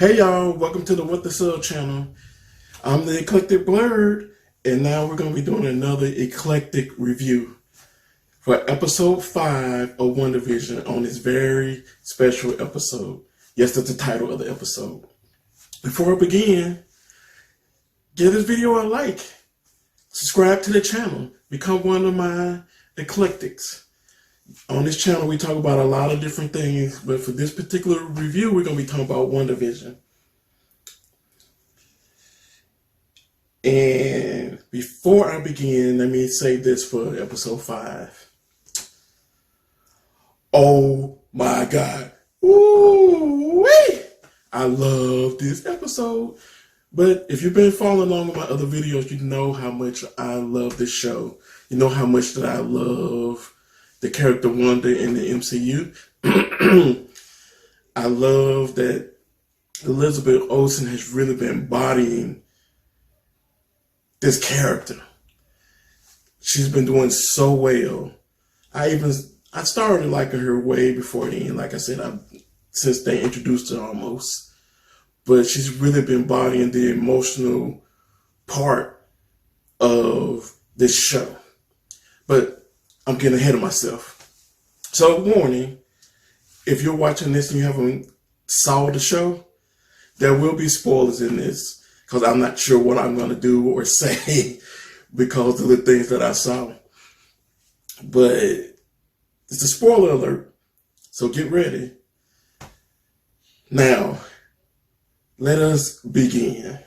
Hey y'all, welcome to the What the Sub channel. I'm the Eclectic Blurred, and now we're going to be doing another eclectic review for episode 5 of WandaVision on this very special episode. Yes, that's the title of the episode. Before I begin, give this video a like, subscribe to the channel, become one of my eclectics. On this channel, we talk about a lot of different things, but for this particular review, we're going to be talking about WandaVision. And before I begin, let me say this for episode 5. Oh my God. Ooh-wee! I love this episode. But if you've been following along with my other videos, you know how much I love this show. You know how much that I love the character Wanda in the MCU. I love that Elizabeth Olsen has really been embodying this character. She's been doing so well. I started liking her way before then. Like I said, since they introduced her almost. But she's really been embodying the emotional part of this show. But I'm getting ahead of myself. So warning, if you're watching this and you haven't saw the show, there will be spoilers in this because I'm not sure what I'm going to do or say because of the things that I saw. But it's a spoiler alert, so get ready. Now, let us begin.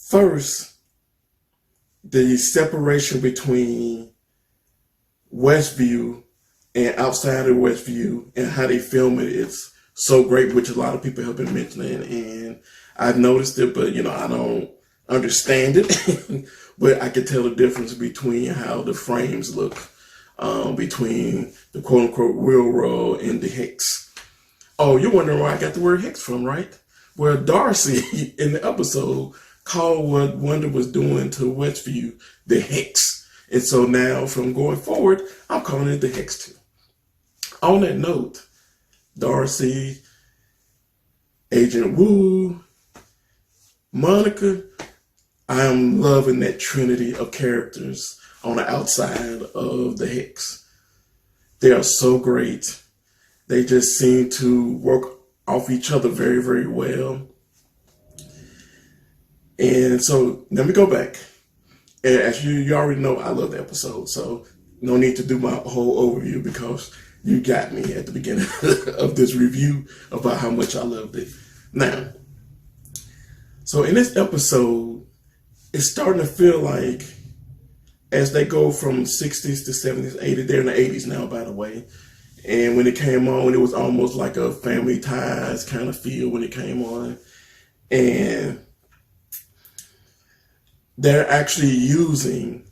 First, the separation between Westview and outside of Westview and how they film it is so great, which a lot of people have been mentioning, and I've noticed it, but I don't understand it. But I can tell the difference between how the frames look between the quote-unquote real world and the Hex. Oh, you're wondering where I got the word Hex from, right? Well, Darcy in the episode called what Wanda was doing to Westview the Hex. And so now from going forward, I'm calling it the Hex too. On that note, Darcy, Agent Wu, Monica, I am loving that trinity of characters on the outside of the Hex. They are so great. They just seem to work off each other very, very well. And so let me go back. And as you already know, I love the episode. So no need to do my whole overview because you got me at the beginning of this review about how much I loved it. Now, so in this episode, it's starting to feel like as they go from 60s to 70s, 80s, they're in the 80s now, by the way. And when it came on, it was almost like a Family Ties kind of feel when it came on. And they're actually using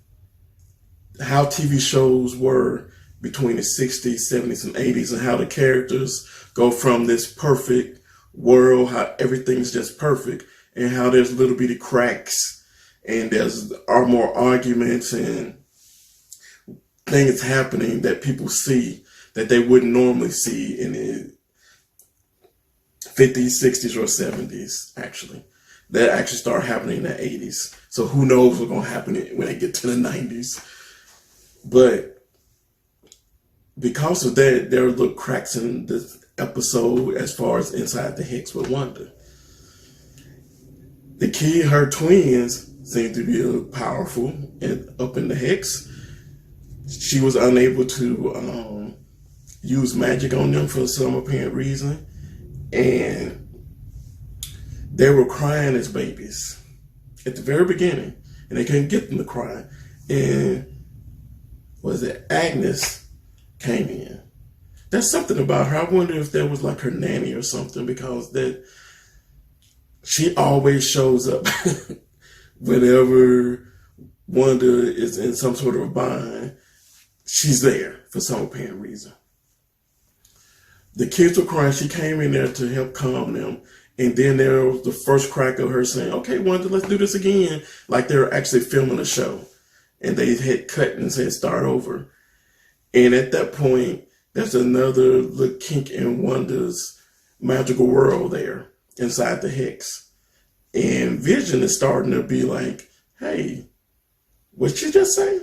how TV shows were between the 60s, 70s, and 80s and how the characters go from this perfect world, how everything's just perfect, and how there's little bitty cracks and are more arguments and things happening that people see that they wouldn't normally see in the 50s, 60s, or 70s, actually. That actually start happening in the 80s. So who knows what's going to happen when they get to the 90s. But because of that, there are little cracks in this episode as far as inside the Hex with Wanda. The key, her twins, seem to be powerful and up in the Hex. She was unable to use magic on them for some apparent reason. And they were crying as babies at the very beginning, and they couldn't get them to cry. And Agnes came in. There's something about her. I wonder if that was like her nanny or something, because that she always shows up whenever Wanda is in some sort of a bind. She's there for some apparent reason. The kids were crying. She came in there to help calm them. And then there was the first crack of her saying, okay, Wanda, let's do this again. Like they were actually filming a show. And they had cut and said, start over. And at that point, there's another little kink in Wanda's magical world there inside the hex. And Vision is starting to be like, hey, what'd you just say?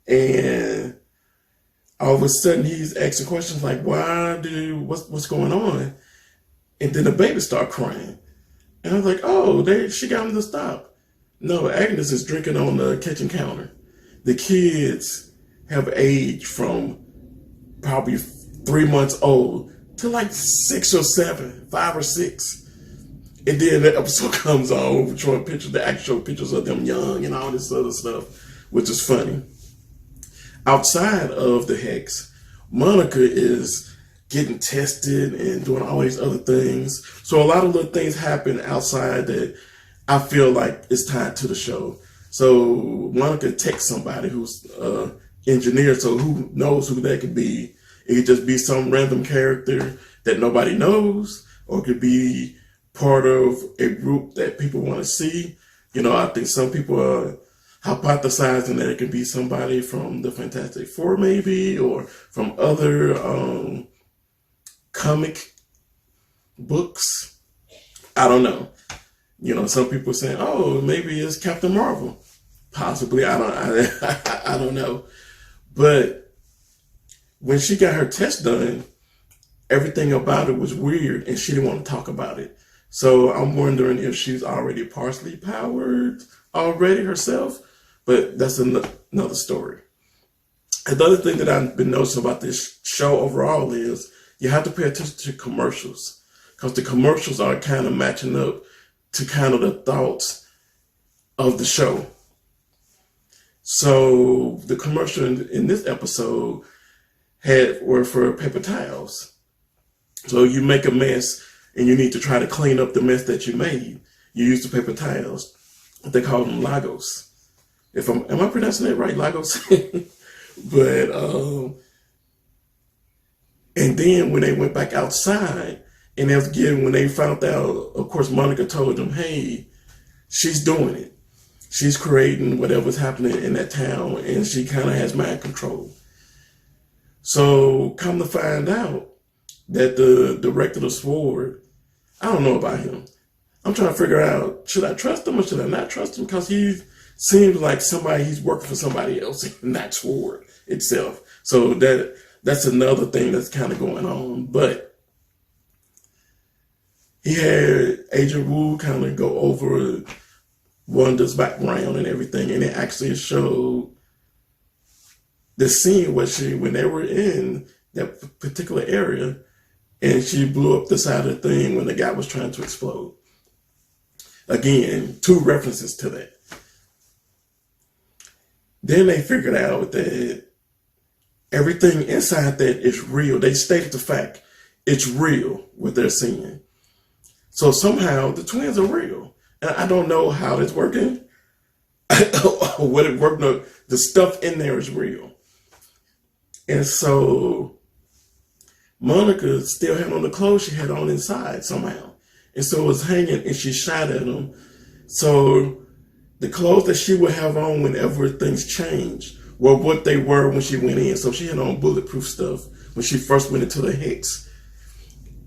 And all of a sudden he's asking questions like, what's going on? And then the baby start crying. And I was like, oh, she got him to stop. No, Agnes is drinking on the kitchen counter. The kids have aged from probably 3 months old to like 6 or 7, 5 or 6. And then the episode comes on showing pictures, the actual pictures of them young and all this other stuff, which is funny. Outside of the hex, Monica is getting tested and doing all these other things. So a lot of little things happen outside that I feel like is tied to the show. So Monica texts somebody who's engineer, so who knows who that could be. It could just be some random character that nobody knows, or it could be part of a group that people want to see. I think some people are hypothesizing that it could be somebody from the Fantastic Four maybe, or from other comic books. I don't know. Some people are saying, oh, maybe it's Captain Marvel. Possibly. I don't know. But when she got her test done, everything about it was weird and she didn't want to talk about it. So I'm wondering if she's already partially powered already herself, but that's another story. Another thing that I've been noticing about this show overall is you have to pay attention to commercials, because the commercials are kind of matching up to kind of the thoughts of the show. So the commercial in this episode were for paper towels. So you make a mess and you need to try to clean up the mess that you made. You use the paper towels. They call them Lagos. Am I pronouncing it right, Lagos? But and then when they went back outside, and when they found out, of course, Monica told them, hey, she's doing it. She's creating whatever's happening in that town, and she kind of has mind control. So come to find out that the director of Sword, I don't know about him. I'm trying to figure out, should I trust him or should I not trust him? Because he seems like he's working for somebody else, not Sword itself. So that's another thing that's kind of going on. But he had Agent Wu kind of go over Wanda's background and everything, and it actually showed the scene when they were in that particular area, and she blew up the side of the thing when the guy was trying to explode. Again, 2 references to that. Then they figured out that everything inside that is real. They stated the fact it's real, what they're seeing. So somehow the twins are real. And I don't know how it's working. What it worked. No, the stuff in there is real. And so Monica still had on the clothes she had on inside somehow. And so it was hanging and she shot at them. So the clothes that she would have on whenever things changed were what they were when she went in. So she had on bulletproof stuff when she first went into the hex.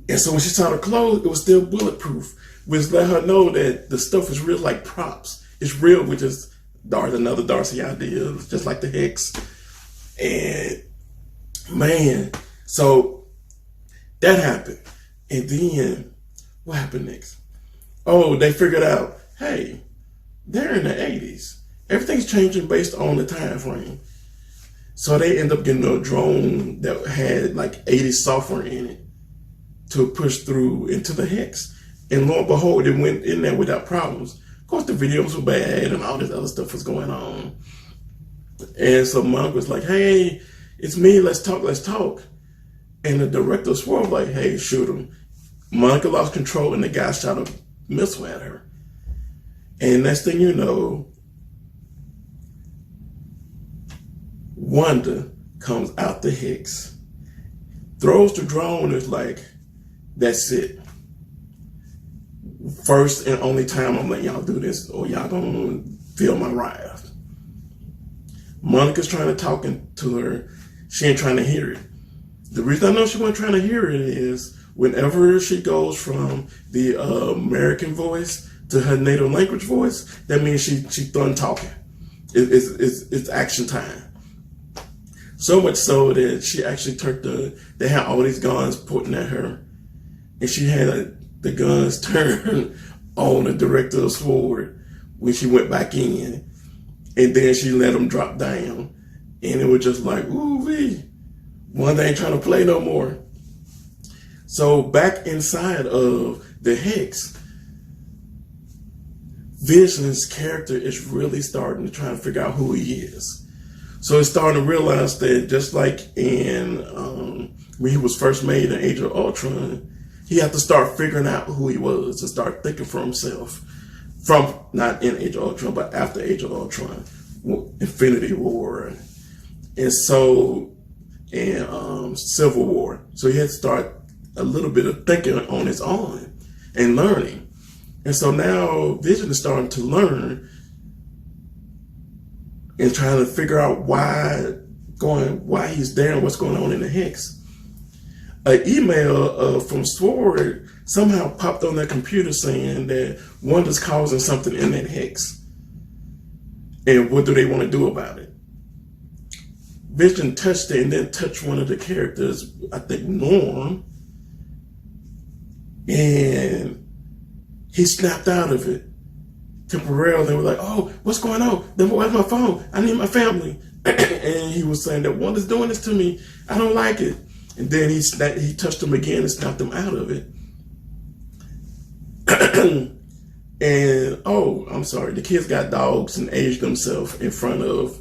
And so when she saw the clothes, it was still bulletproof, which let her know that the stuff is real, like props. It's real, which is another Darcy idea, just like the hex. And man, so that happened. And then what happened next? Oh, they figured out, hey, they're in the 80s. Everything's changing based on the time frame. So they end up getting a drone that had like 80 software in it to push through into the hex. And lo and behold, it went in there without problems. Of course, the videos were bad and all this other stuff was going on. And so Monk was like, hey, it's me, let's talk. And the director swore like, hey, shoot him. Monica lost control and the guy shot a missile at her. And next thing you know, Wanda comes out the hex, throws the drone, is like, that's it. First and only time I'm letting y'all do this, or y'all gonna feel my wrath. Monica's trying to talk to her. She ain't trying to hear it. The reason I know she wasn't trying to hear it is whenever she goes from the American voice to her native language voice, that means she done talking. It's action time. So much so that she actually they had all these guns pointing at her, and she had the guns turned on the director of Sword when she went back in, and then she let them drop down, and it was just like, ooh wee, Wanda ain't trying to play no more. So back inside of the Hex, Vision's character is really starting to try to figure out who he is. So he's starting to realize that just like in when he was first made in Age of Ultron, he had to start figuring out who he was and start thinking for himself. From not in Age of Ultron, but after Age of Ultron, Infinity War, and so and Civil War. So he had to start a little bit of thinking on his own and learning. And so now Vision is starting to learn and trying to figure out why he's there and what's going on in the Hex. An email from Sword somehow popped on their computer saying that Wanda's causing something in that Hex. And what do they want to do about it? Vision touched it and then touched one of the characters, I think Norm, and he snapped out of it temporarily. They were like, oh, what's going on? Then where's my phone? I need my family. And he was saying that Wanda's doing this to me. I don't like it. And then he touched him again and snapped him out of it. And, oh, I'm sorry. The kids got dogs and aged themselves in front of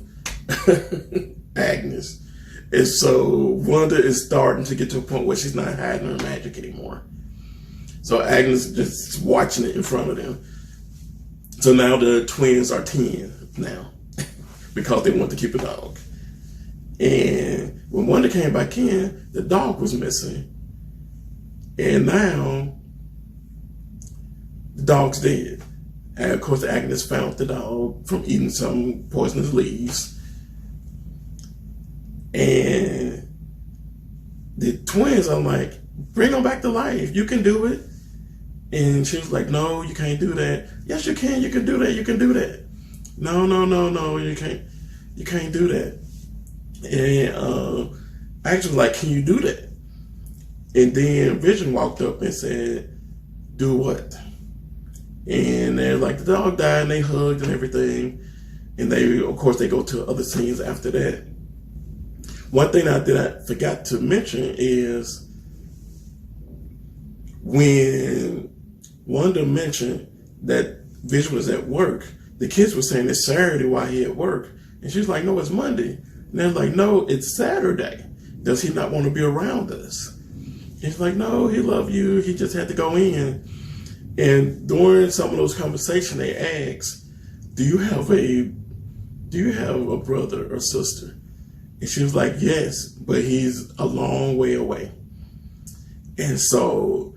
Agnes. And so Wanda is starting to get to a point where she's not hiding her magic anymore. So Agnes is just watching it in front of them. So now the twins are 10 now because they want to keep a dog. And when Wanda came back in, the dog was missing. And now the dog's dead. And of course, Agnes found the dog from eating some poisonous leaves. And the twins are like, bring them back to life. You can do it. And she was like, no, you can't do that. Yes, you can. You can do that. You can do that. No, you can't. You can't do that. And actually, like, can you do that? And then Vision walked up and said, do what? And they're like, the dog died, and they hugged and everything. And they, of course, they go to other scenes after that. One thing that I forgot to mention is when Wanda mentioned that Vision was at work, the kids were saying it's Saturday while he at work. And she's like, no, it's Monday. And they're like, no, it's Saturday. Does he not want to be around us? He's like, no, he love you. He just had to go in. And during some of those conversations, they asked, do you have a brother or sister? And she was like, yes, but he's a long way away. And so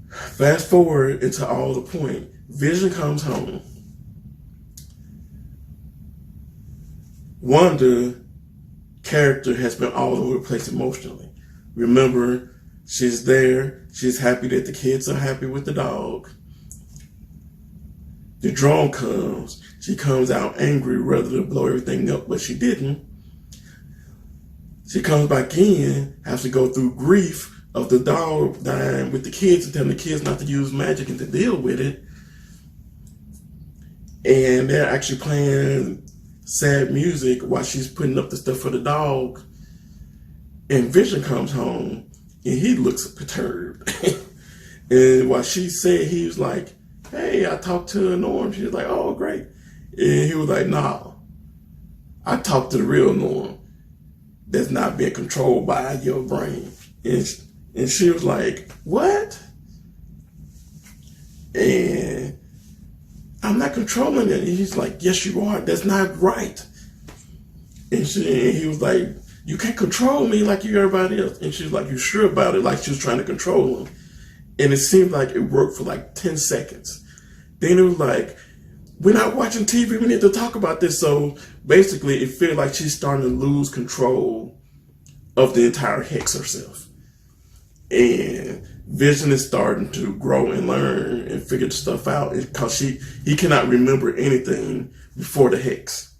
fast forward into all the point, Vision comes home. Wanda character has been all over the place emotionally. Remember, she's there. She's happy that the kids are happy with the dog. The drone comes. She comes out angry rather than blow everything up, but she didn't. She comes back in, has to go through grief of the dog dying with the kids and telling the kids not to use magic and to deal with it. And they're actually playing sad music while she's putting up the stuff for the dog. And Vision comes home and he looks perturbed. And while she said, he was like, hey, I talked to Norm. She was like, oh, great. And he was like, nah, I talked to the real Norm that's not being controlled by your brain. And she was like, what? And I'm not controlling it. And he's like, yes, you are. That's not right. And he was like, you can't control me like you everybody else. And she was like, you sure about it? Like she was trying to control him. And it seemed like it worked for like 10 seconds. Then it was like, we're not watching TV. We need to talk about this. So basically, it feels like she's starting to lose control of the entire Hex herself. And Vision is starting to grow and learn and figure stuff out because he cannot remember anything before the hex.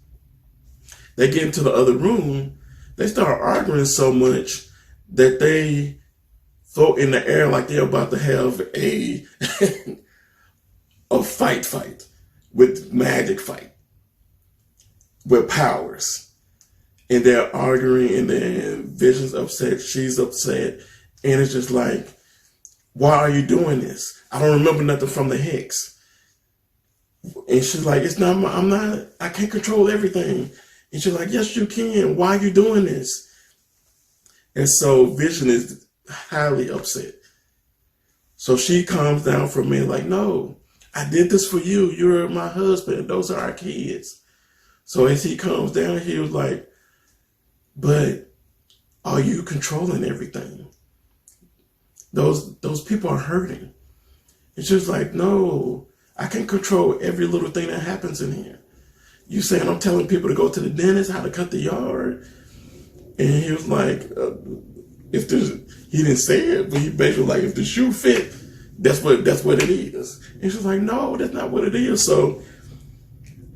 They get into the other room, they start arguing so much that they throw in the air like they're about to have a a fight with magic fight with powers. And they're arguing, and then Vision's upset, she's upset, and it's just like, why are you doing this? I don't remember nothing from the hex. And she's like, I can't control everything. And she's like, yes, you can. Why are you doing this? And so Vision is highly upset. So she calms down for a minute, like, no, I did this for you. You're my husband. Those are our kids. So as he calms down, he was like, but are you controlling everything? Those people are hurting. And she was like, no, I can control every little thing that happens in here. You saying I'm telling people to go to the dentist, how to cut the yard? And he was like, he didn't say it, but he basically like, if the shoe fit, that's what it is. And she was like, no, that's not what it is. So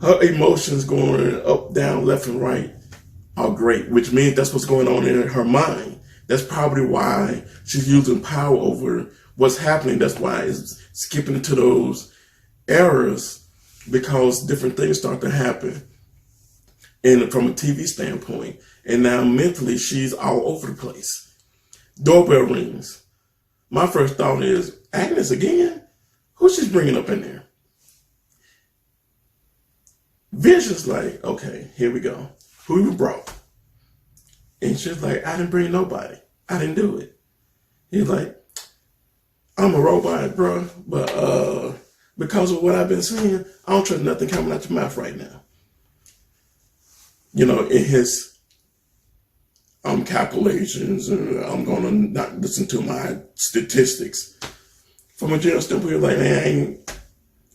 her emotions going up, down, left, and right are great, which means that's what's going on in her mind. That's probably why she's using power over what's happening. That's why it's skipping into those eras, because different things start to happen. And from a TV standpoint, and now mentally she's all over the place. Doorbell rings. My first thought is, Agnes again? Who she's bringing up in there? Vision's like, okay, here we go. Who you brought? And she's like, I didn't bring nobody. I didn't do it. He's like, I'm a robot, bro, but because of what I've been saying, I don't trust nothing coming out your mouth right now. You know, in his calculations, I'm going to not listen to my statistics. From a general standpoint, like, man,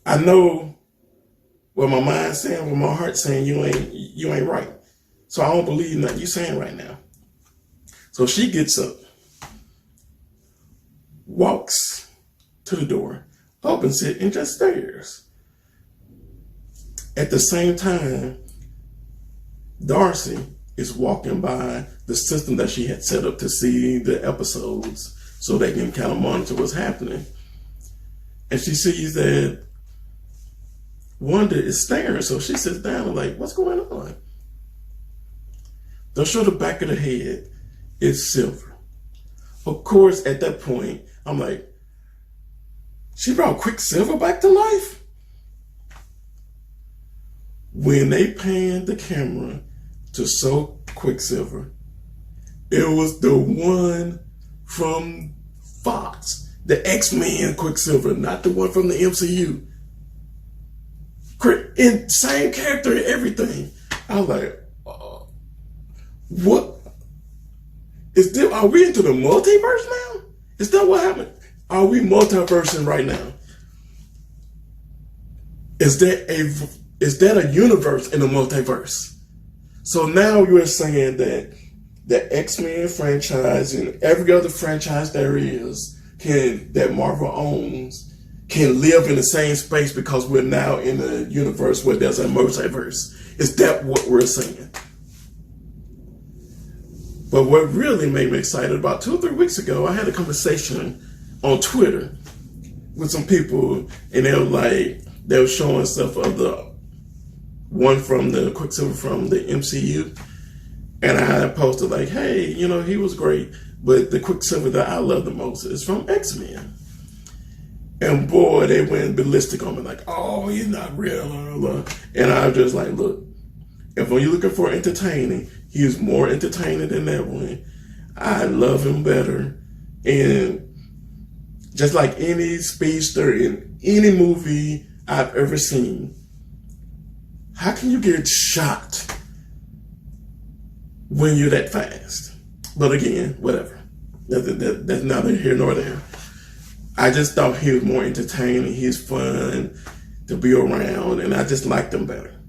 I know what my mind's saying, what my heart's saying, you ain't right. So I don't believe nothing you're saying right now. So she gets up, walks to the door, opens it, and just stares. At the same time, Darcy is walking by the system that she had set up to see the episodes so they can kind of monitor what's happening. And she sees that Wanda is staring, so she sits down and like, what's going on? They'll show the back of the head. It's silver. Of course, at that point, I'm like, she brought Quicksilver back to life? When they panned the camera to show Quicksilver, it was the one from Fox, the X-Men Quicksilver, not the one from the MCU. In same character and everything. I was like, what? Are we into the multiverse now? Is that what happened? Are we multiversing right now? Is that a universe in the multiverse? So now you're saying that the X-Men franchise and every other franchise there is that Marvel owns can live in the same space because we're now in a universe where there's a multiverse. Is that what we're saying? But what really made me excited, about 2 or 3 weeks ago, I had a conversation on Twitter with some people, and they were showing stuff of the one from the Quicksilver from the MCU, and I had posted like, hey, he was great, but the Quicksilver that I love the most is from X-Men. And boy, they went ballistic on me, like, oh, he's not real, blah, blah. And I was just like, look, if you're looking for entertaining, he's more entertaining than that one. I love him better. And just like any speedster in any movie I've ever seen, how can you get shot when you're that fast? But again, whatever. That's neither here nor there. I just thought he was more entertaining. He's fun to be around, and I just liked him better.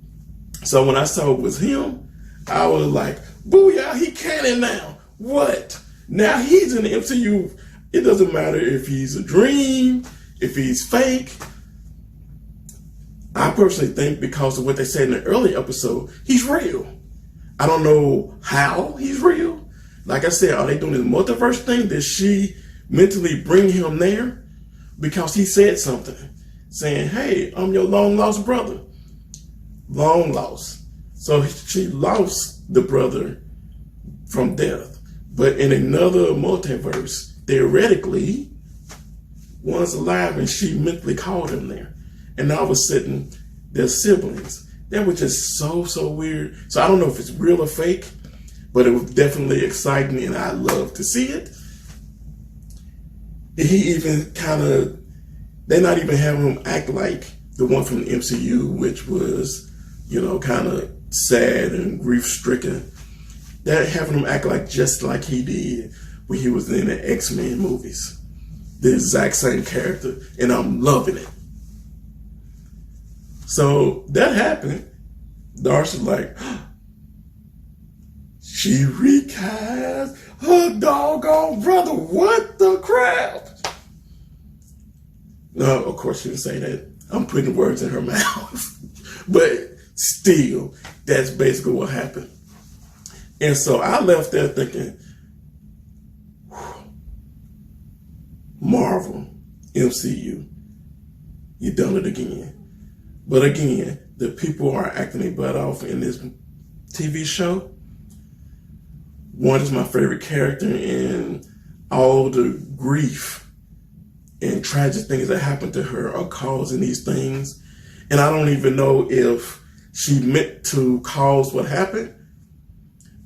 So when I saw it was him, I was like, booyah, he canon now. What? Now he's in the MCU It doesn't matter if he's a dream, if he's fake. I personally think because of what they said in the early episode, he's real. I don't know how he's real. Like I said, are they doing this multiverse thing? Did she mentally bring him there? Because he said something, saying, hey, I'm your long lost brother. Long lost. So she lost the brother from death. But in another multiverse, theoretically, one's alive and she mentally called him there. And all of a sudden, they're siblings. That was just so weird. So I don't know if it's real or fake, but it was definitely exciting and I love to see it. He even they're not even having him act like the one from the MCU, which was, kind of sad and grief-stricken. They're having him act like just like he did when he was in the X-Men movies. The exact same character, and I'm loving it. So that happened. Darcy's like, she recast her doggone brother. What the crap? No, of course she didn't say that. I'm putting words in her mouth. But still, that's basically what happened. And so I left there thinking, Marvel, MCU, you done it again. But again, the people are acting their butt off in this TV show. Wanda's my favorite character, and all the grief and tragic things that happened to her are causing these things. And I don't even know if she meant to cause what happened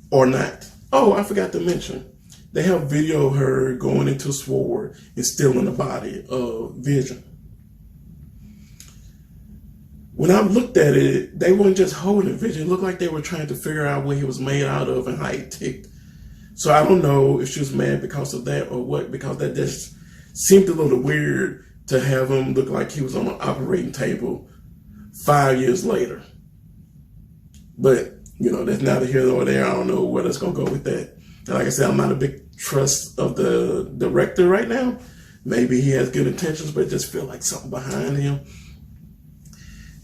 or not. Oh, I forgot to mention, they have video of her going into Sword and stealing the body of Vision. When I looked at it, they weren't just holding Vision. It looked like they were trying to figure out what he was made out of and how he ticked. So I don't know if she was mad because of that or what, because that just seemed a little weird to have him look like he was on an operating table 5 years later. But, that's neither here nor there. I don't know where that's going to go with that. And like I said, I'm not a big trust of the director right now. Maybe he has good intentions, but just feel like something behind him.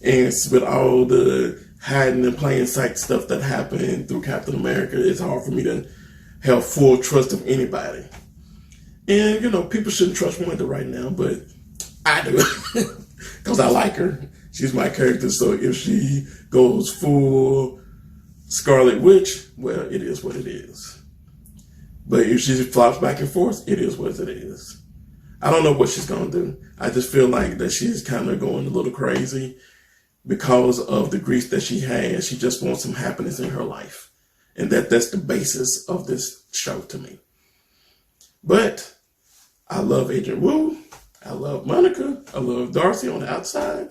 And with all the hiding and plain sight stuff that happened through Captain America, it's hard for me to have full trust of anybody. And, people shouldn't trust Wanda right now, but I do. Because I like her. She's my character. So if she goes full Scarlet Witch, well, it is what it is. But if she flops back and forth, it is what it is. I don't know what she's going to do. I just feel like that she's kind of going a little crazy because of the grief that she has. She just wants some happiness in her life. And that's the basis of this show to me. But I love Agent Woo. I love Monica. I love Darcy on the outside.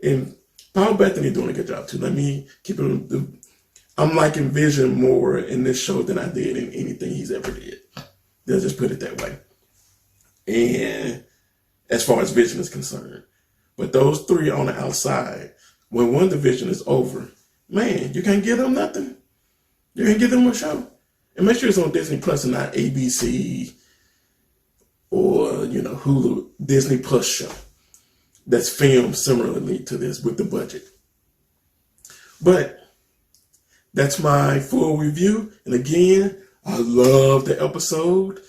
And Paul Bettany doing a good job too. Let me keep it. I'm liking Vision more in this show than I did in anything he's ever did. Let's just put it that way. And as far as Vision is concerned. But those three on the outside, when WandaVision is over, man, you can't give them nothing. You can't give them a show. And make sure it's on Disney Plus and not ABC or, Hulu, Disney Plus show that's filmed similarly to this with the budget. But that's my full review. And again, I love the episode.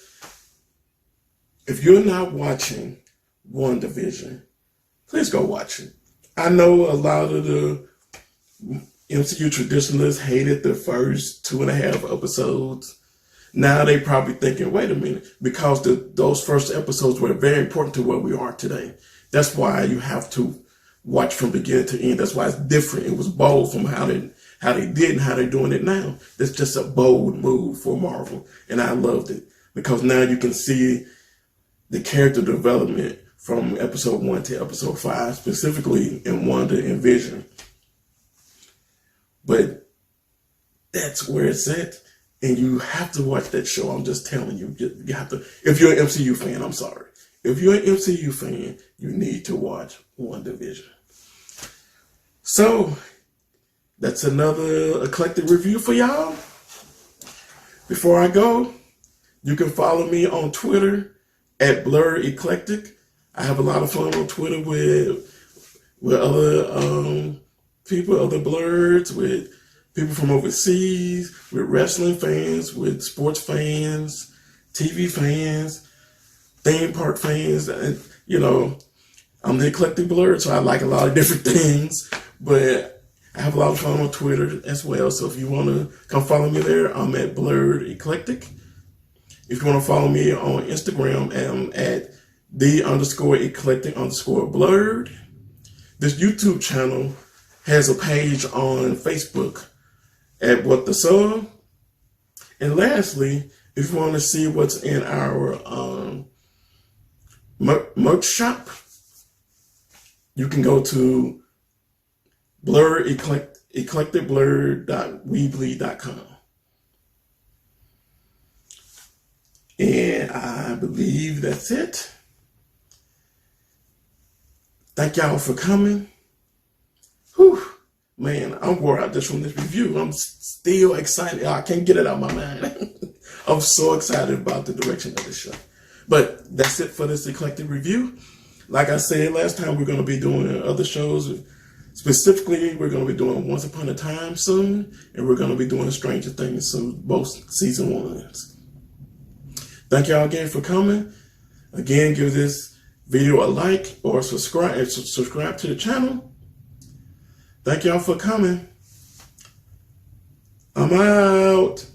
If you're not watching WandaVision, please go watch it. I know a lot of the MCU traditionalists hated the first 2.5 episodes. Now they probably thinking, wait a minute, because those first episodes were very important to where we are today. That's why you have to watch from beginning to end. That's why it's different. It was bold from how they did and how they're doing it now. It's just a bold move for Marvel. And I loved it because now you can see the character development from episode 1 to episode 5, specifically in Wanda and Vision. But that's where it's at. And you have to watch that show. I'm just telling you. You have to. If you're an MCU fan, I'm sorry. If you're an MCU fan, you need to watch WandaVision. So, that's another eclectic review for y'all. Before I go, you can follow me on Twitter at Blur Eclectic. I have a lot of fun on Twitter with other people, other blurs, with people from overseas, with wrestling fans, with sports fans, TV fans, theme park fans, and I'm the eclectic blur, so I like a lot of different things, but I have a lot of fun on Twitter as well. So if you want to come follow me there, I'm at Blurred Eclectic. If you want to follow me on Instagram, I'm at the_eclectic_blurred. This YouTube channel has a page on Facebook at What the Sub. And lastly, if you want to see what's in our merch shop, you can go to eclecticblur.weebly.com. And I believe that's it. Thank y'all for coming. Whew. Man, I'm wore out just from this review. I'm still excited. I can't get it out of my mind. I'm so excited about the direction of this show. But that's it for this eclectic review. Like I said last time, we're going to be doing other shows. Specifically, we're going to be doing Once Upon a Time soon, and we're going to be doing Stranger Things soon, both season 1s. Thank y'all again for coming. Again, give this video a like or subscribe to the channel. Thank y'all for coming. I'm out.